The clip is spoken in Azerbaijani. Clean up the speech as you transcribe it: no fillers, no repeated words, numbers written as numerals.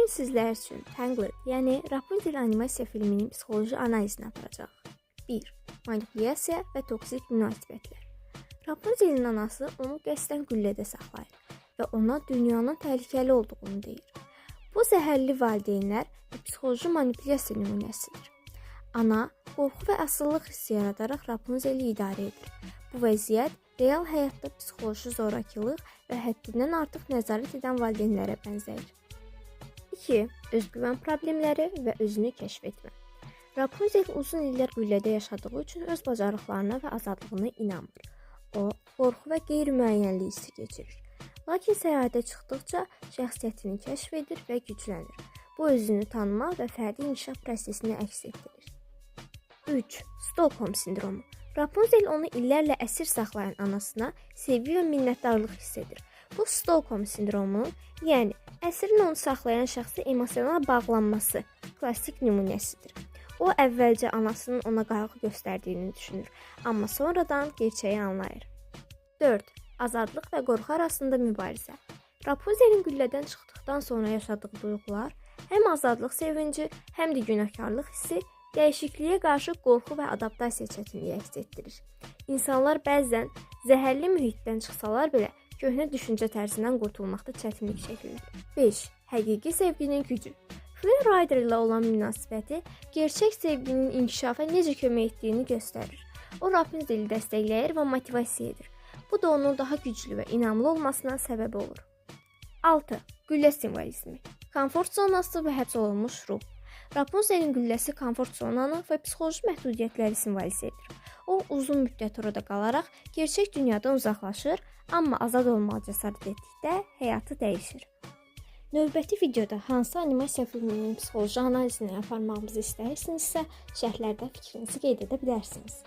gün sizlər üçün Tangled, yəni Rapunzel animasiya filminin psixoloji analizini aparacaq. 1. Manipulyasiya və toksik münasibətlər. Rapunzelin anası onu qəsdən güllədə saxlayır və ona dünyanın təhlükəli olduğunu deyir. Bu zəhərli valideynlər və psixoloji manipulyasiya nümunəsidir. Ana, qorxu və asılılıq hissi yaradaraq Rapunzeli idarə edir. Bu vəziyyət real həyatda psixoloji zorakılıq və həddindən artıq nəzarət edən valideynlərə bənzəyir. 2. Özgüvən problemləri və özünü kəşf etmə. Rapunzel uzun illər güllədə yaşadığı üçün öz bacarıqlarına və azadlığına inanmır. O, qorxu və qeyri-müəyyənlik hissi keçirir. Lakin səyahətə çıxdıqca şəxsiyyətini kəşf edir və güclənir. Bu, özünü tanıma və fərdi inkişaf prosesini əks etdirir. 3. Stockholm sindromu. Rapunzel onu illərlə əsir saxlayan anasına sevgi və minnətdarlıq hiss edir. Bu, Stockholm sindromunun, yəni əsrin onu saxlayan şəxsi emosional bağlanması klassik nümunəsidir. O, əvvəlcə anasının ona qayğı göstərdiyini düşünür, amma sonradan gerçəyi anlayır. 4. Azadlıq və qorxu arasında mübarizə. Rapunzelin güllədən çıxdıqdan sonra yaşadığı duyğular, həm azadlıq sevinci, həm də günahkarlıq hissi dəyişikliyə qarşı qorxu və adaptasiya çətinliyi əks etdirir. İnsanlar bəzən zəhərli mühitdən çıxsalar belə köhnə düşüncə tərzindən qurtulmaqda çətinlik çəkirlər. 5. Həqiqi sevginin gücü. Flynn Rider ilə olan münasibəti gerçək sevginin inkişafa necə kömək etdiyini göstərir. O, Rapunzeli dəstəkləyir və motivasiya edir. Bu da onun daha güclü və inamlı olmasına səbəb olur. 6. Güllə simvolizmi. Komfort zonası və həbs olunmuş ruh. Rapunzelin gülləsi komfort zonanı və psixoloji məhdudiyyətləri simvolizə edir. O, uzun müddət orada qalaraq gerçək dünyadan uzaqlaşır, amma azad olmağa cəsarət etdikdə həyatı dəyişir. Növbəti videoda hansı animasiya filminin psixoloji analizini aparmağımızı istəyirsinizsə, şərhlərdə fikrinizi qeyd edə bilərsiniz.